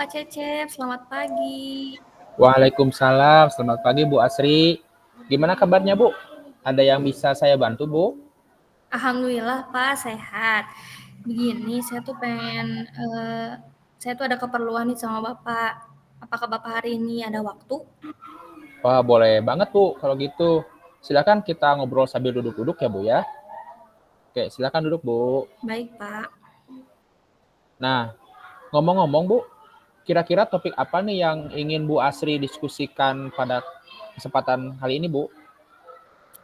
Kak Cecep, selamat pagi. Waalaikumsalam, selamat pagi Bu Asri. Gimana kabarnya Bu? Ada yang bisa saya bantu Bu? Alhamdulillah Pak, sehat. Begini, saya tuh ada keperluan nih sama Bapak. Apakah Bapak hari ini ada waktu? Wah boleh banget Bu kalau gitu. Silakan kita ngobrol sambil duduk-duduk ya Bu ya. Oke silakan duduk Bu. Baik Pak. Nah ngomong-ngomong Bu, kira-kira topik apa nih yang ingin Bu Asri diskusikan pada kesempatan kali ini Bu?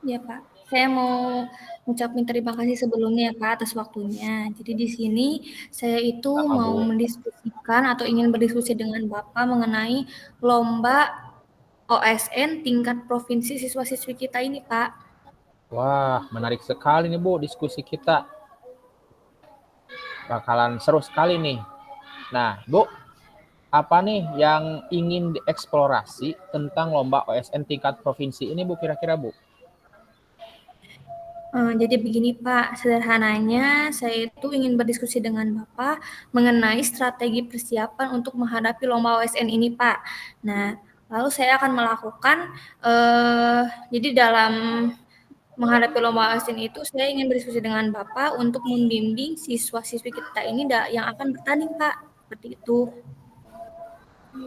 Ya Pak, saya mau ngucapin terima kasih sebelumnya ya Pak atas waktunya. Jadi di sini saya itu Sama mau Bu. mendiskusikan atau ingin berdiskusi dengan Bapak mengenai lomba OSN tingkat provinsi siswa-siswi kita ini Pak. Wah menarik sekali nih Bu diskusi kita. Bakalan seru sekali nih. Nah Bu, apa nih yang ingin dieksplorasi tentang lomba OSN tingkat provinsi ini Bu kira-kira Bu? Jadi begini Pak, sederhananya saya itu ingin berdiskusi dengan Bapak mengenai strategi persiapan untuk menghadapi lomba OSN ini Pak. Nah, lalu saya akan melakukan, eee, jadi dalam menghadapi lomba OSN itu saya ingin berdiskusi dengan Bapak untuk membimbing siswa-siswi kita ini yang akan bertanding Pak, seperti itu.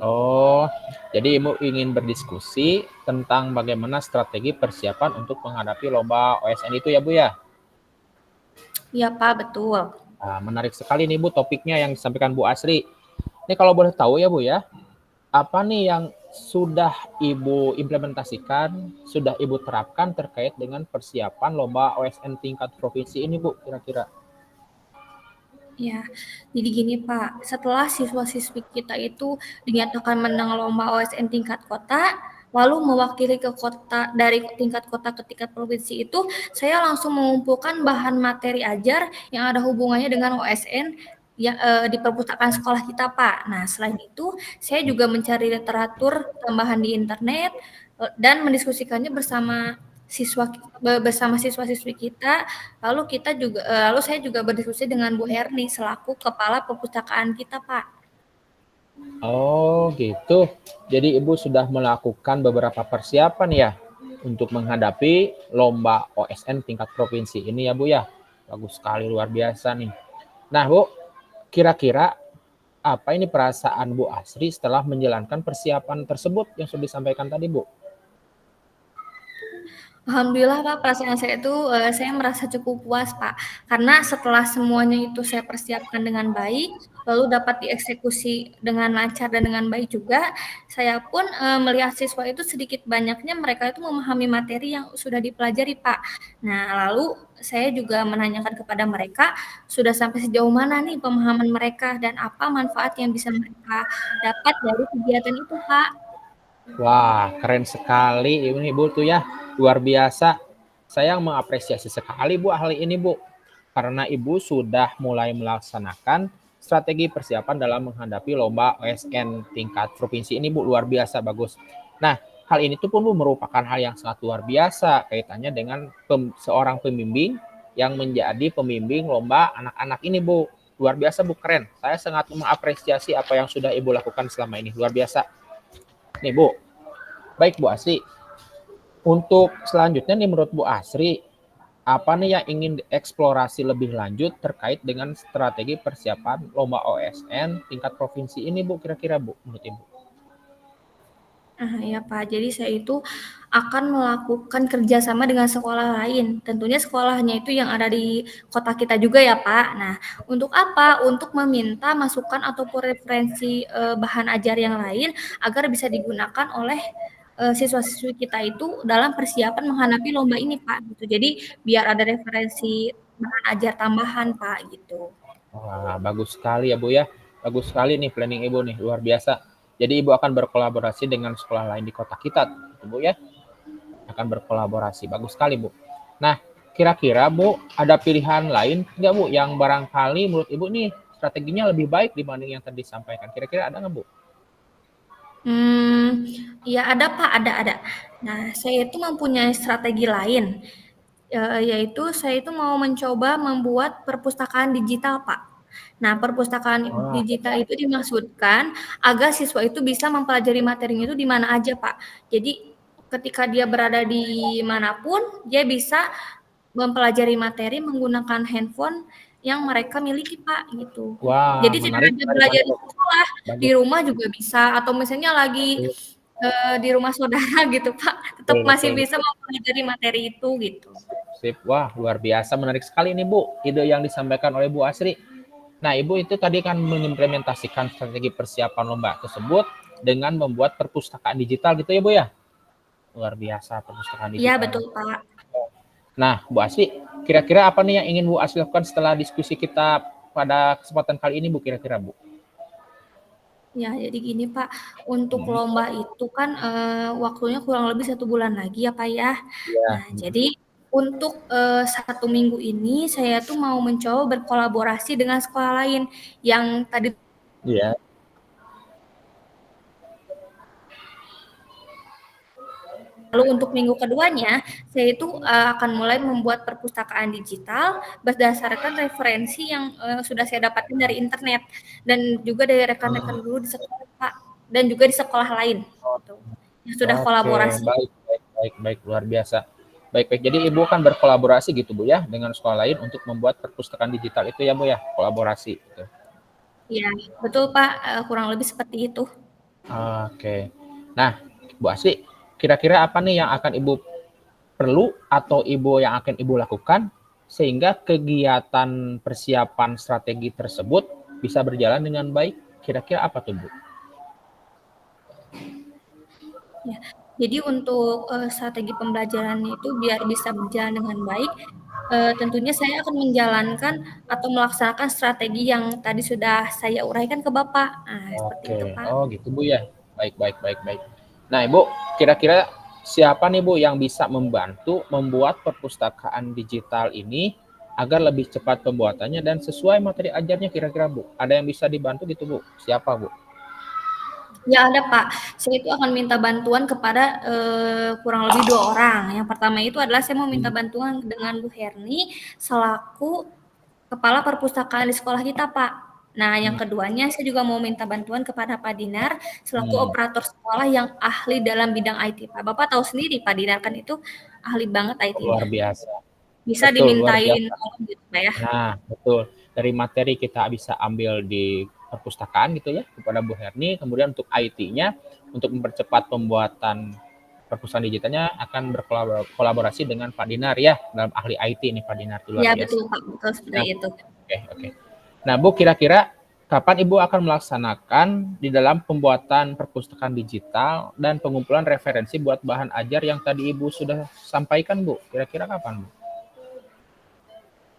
Oh, jadi Ibu ingin berdiskusi tentang bagaimana strategi persiapan untuk menghadapi lomba OSN itu ya Bu ya? Iya Pak, betul. Nah, menarik sekali nih Bu topiknya yang disampaikan Bu Asri. Ini kalau boleh tahu ya Bu ya, apa nih yang sudah Ibu implementasikan, sudah Ibu terapkan terkait dengan persiapan lomba OSN tingkat provinsi ini Bu kira-kira? Ya, jadi gini Pak, setelah siswa-siswi kita itu dinyatakan menang lomba OSN tingkat kota, lalu mewakili ke kota dari tingkat kota ke tingkat provinsi itu, saya langsung mengumpulkan bahan materi ajar yang ada hubungannya dengan OSN yang di perpustakaan sekolah kita Pak. Nah, selain itu, saya juga mencari literatur tambahan di internet dan mendiskusikannya bersama siswa-siswi kita. Lalu saya juga berdiskusi dengan Bu Herni selaku kepala perpustakaan kita, Pak. Oh gitu. Jadi Ibu sudah melakukan beberapa persiapan ya untuk menghadapi lomba OSN tingkat provinsi ini ya Bu ya. Bagus sekali, luar biasa nih. Nah Bu, kira-kira apa ini perasaan Bu Asri setelah menjalankan persiapan tersebut yang sudah disampaikan tadi Bu? Alhamdulillah Pak, perasaan saya itu, saya merasa cukup puas Pak, karena setelah semuanya itu saya persiapkan dengan baik, lalu dapat dieksekusi dengan lancar dan dengan baik juga, saya pun, melihat siswa itu sedikit banyaknya mereka itu memahami materi yang sudah dipelajari Pak. Nah, lalu saya juga menanyakan kepada mereka, sudah sampai sejauh mana nih pemahaman mereka dan apa manfaat yang bisa mereka dapat dari kegiatan itu Pak. Wah, keren sekali ini Bu tuh ya, luar biasa. Saya mengapresiasi sekali Bu hal ini Bu, karena Ibu sudah mulai melaksanakan strategi persiapan dalam menghadapi lomba OSN tingkat provinsi ini Bu, luar biasa bagus. Nah, hal ini tuh pun Bu merupakan hal yang sangat luar biasa kaitannya dengan seorang pembimbing yang menjadi pembimbing lomba anak-anak ini Bu. Luar biasa Bu, keren. Saya sangat mengapresiasi apa yang sudah Ibu lakukan selama ini, luar biasa. Nih Bu, baik Bu Asri. Untuk selanjutnya nih menurut Bu Asri, apa nih yang ingin dieksplorasi lebih lanjut terkait dengan strategi persiapan lomba OSN tingkat provinsi ini Bu kira-kira Bu menurut Ibu? Ya Pak, jadi saya itu akan melakukan kerjasama dengan sekolah lain. Tentunya sekolahnya itu yang ada di kota kita juga ya Pak. Nah, untuk apa? Untuk meminta masukan ataupun referensi bahan ajar yang lain agar bisa digunakan oleh siswa-siswi kita itu dalam persiapan menghadapi lomba ini Pak. Gitu. Jadi biar ada referensi bahan ajar tambahan Pak gitu. Wah, bagus sekali ya Bu ya. Bagus sekali nih planning Ibu nih, luar biasa. Jadi Ibu akan berkolaborasi dengan sekolah lain di kota kita, gitu, Bu ya. Akan berkolaborasi. Bagus sekali Bu. Nah, kira-kira Bu ada pilihan lain nggak Bu yang barangkali menurut Ibu nih strateginya lebih baik dibanding yang tadi disampaikan? Kira-kira ada nggak Bu? Hmm, ya ada Pak, ada. Nah, saya itu mempunyai strategi lain, yaitu saya itu mau mencoba membuat perpustakaan digital Pak. Nah, perpustakaan Wah, digital itu dimaksudkan agar siswa itu bisa mempelajari materinya itu di mana aja, Pak. Jadi ketika dia berada di manapun, dia bisa mempelajari materi menggunakan handphone yang mereka miliki, Pak, gitu. wah, Jadi tidak menarik, hanya menarik, belajar di menarik. sekolah, di Bagus. rumah juga bisa, atau misalnya lagi Betul, di rumah saudara gitu, Pak, tetap betul, masih betul, bisa betul. mempelajari materi itu gitu. Sip. Wah, luar biasa, menarik sekali nih Bu, ide yang disampaikan oleh Bu Asri. Nah, Ibu itu tadi kan mengimplementasikan strategi persiapan lomba tersebut dengan membuat perpustakaan digital gitu ya Bu ya? Luar biasa perpustakaan Iya digitalnya. betul, Pak. Nah, Bu Asri, kira-kira apa nih yang ingin Bu Asri lakukan setelah diskusi kita pada kesempatan kali ini Bu, kira-kira Bu? Ya, jadi gini Pak, untuk Hmm, lomba itu kan waktunya kurang lebih 1 bulan lagi ya Pak ya. iya. Nah, jadi untuk 1 minggu ini saya tuh mau mencoba berkolaborasi dengan sekolah lain yang tadi. Iya. Lalu untuk minggu keduanya, saya itu akan mulai membuat perpustakaan digital berdasarkan referensi yang sudah saya dapatkan dari internet dan juga dari rekan-rekan dulu di sekolah Pak dan juga di sekolah lain gitu. Yang sudah Oke, kolaborasi. baik, baik, baik, baik, luar biasa. Baik, baik. Jadi Ibu kan berkolaborasi gitu Bu ya dengan sekolah lain untuk membuat perpustakaan digital itu ya Bu ya, kolaborasi gitu. Iya, betul Pak, kurang lebih seperti itu. Oke. Nah, Bu Asri, kira-kira apa nih yang akan Ibu perlu atau Ibu yang akan Ibu lakukan sehingga kegiatan persiapan strategi tersebut bisa berjalan dengan baik? Kira-kira apa tuh Bu? Ya. Jadi untuk strategi pembelajarannya itu biar bisa berjalan dengan baik, tentunya saya akan menjalankan atau melaksanakan strategi yang tadi sudah saya uraikan ke Bapak. Nah, seperti Oke, itu, Pak. oh gitu Bu ya. Baik, baik, baik, baik. Nah, Ibu, kira-kira siapa nih Bu yang bisa membantu membuat perpustakaan digital ini agar lebih cepat pembuatannya dan sesuai materi ajarnya kira-kira Bu? Ada yang bisa dibantu gitu Bu? Siapa Bu? Ya ada, Pak. Saya itu akan minta bantuan kepada kurang lebih 2 orang. Yang pertama itu adalah saya mau minta Hmm, bantuan dengan Bu Herni selaku kepala perpustakaan di sekolah kita, Pak. Nah, yang hmm, keduanya saya juga mau minta bantuan kepada Pak Dinar selaku hmm. operator sekolah yang ahli dalam bidang IT, Pak. Bapak tahu sendiri Pak Dinar kan itu ahli banget IT-nya. Luar biasa. Bisa Betul, luar dimintain biasa. tolong gitu, Pak ya. Nah, betul. Dari materi kita bisa ambil di perpustakaan gitu ya kepada Bu Herni, kemudian untuk IT-nya untuk mempercepat pembuatan perpustakaan digitalnya akan berkolaborasi dengan Pak Dinar ya, dalam ahli IT ini Pak Dinar itu luar Iya biasa. betul, Pak, betul seperti Nah, itu. oke, oke. Nah, Bu, kira-kira kapan Ibu akan melaksanakan di dalam pembuatan perpustakaan digital dan pengumpulan referensi buat bahan ajar yang tadi Ibu sudah sampaikan, Bu? Kira-kira kapan, Bu?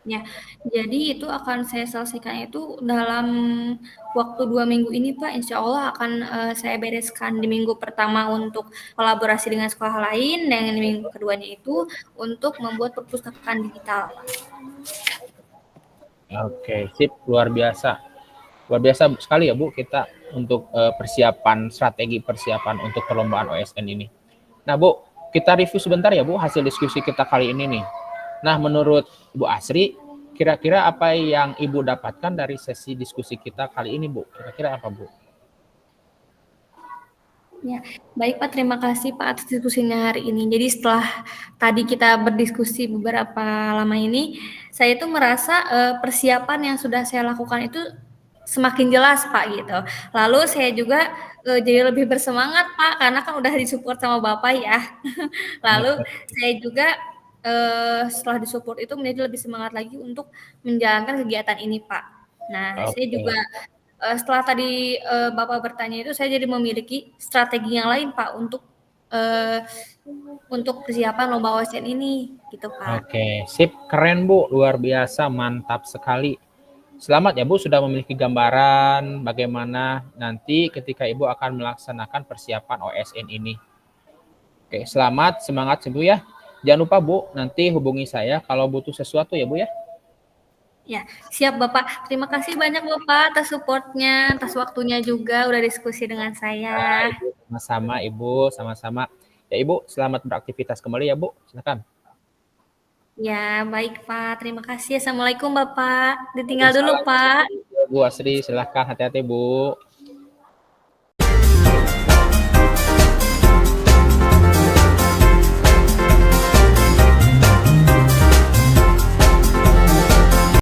Ya, jadi itu akan saya selesaikan itu dalam waktu 2 minggu ini, Pak. Insya Allah akan saya bereskan di minggu pertama untuk kolaborasi dengan sekolah lain, dan di minggu keduanya itu untuk membuat perpustakaan digital. Oke, sip, luar biasa. Luar biasa sekali ya Bu kita untuk persiapan strategi persiapan untuk perlombaan OSN ini. Nah Bu, kita review sebentar ya Bu hasil diskusi kita kali ini nih. Nah menurut Bu Asri, kira-kira apa yang Ibu dapatkan dari sesi diskusi kita kali ini Bu? Kira-kira apa Bu? Ya, baik Pak, terima kasih Pak atas diskusinya hari ini. Jadi setelah tadi kita berdiskusi beberapa lama ini, saya itu merasa persiapan yang sudah saya lakukan itu semakin jelas Pak gitu. Lalu saya juga jadi lebih bersemangat Pak karena kan udah disupport sama Bapak ya. Lalu saya juga setelah disupport itu menjadi lebih semangat lagi untuk menjalankan kegiatan ini Pak. Nah, saya juga Oke, setelah tadi Bapak bertanya itu saya jadi memiliki strategi yang lain Pak eee, untuk persiapan lomba OSN ini gitu Pak. oke, sip, keren Bu, luar biasa, mantap sekali. Selamat ya Bu sudah memiliki gambaran bagaimana nanti ketika Ibu akan melaksanakan persiapan OSN ini. Oke, selamat, semangat Ibu ya. Jangan lupa Bu, nanti hubungi saya kalau butuh sesuatu ya Bu ya. Ya, siap Bapak. Terima kasih banyak Bapak atas support-nya, atas waktunya juga udah diskusi dengan saya. Nah, Ibu sama-sama Ibu, sama-sama. Ya Ibu, selamat beraktivitas kembali ya Bu. Silakan. Ya, baik Pak. Terima kasih. Assalamualaikum Bapak. Ditinggal dulu Waalaikumsalam Pak. Bu Asri, silahkan hati-hati Bu.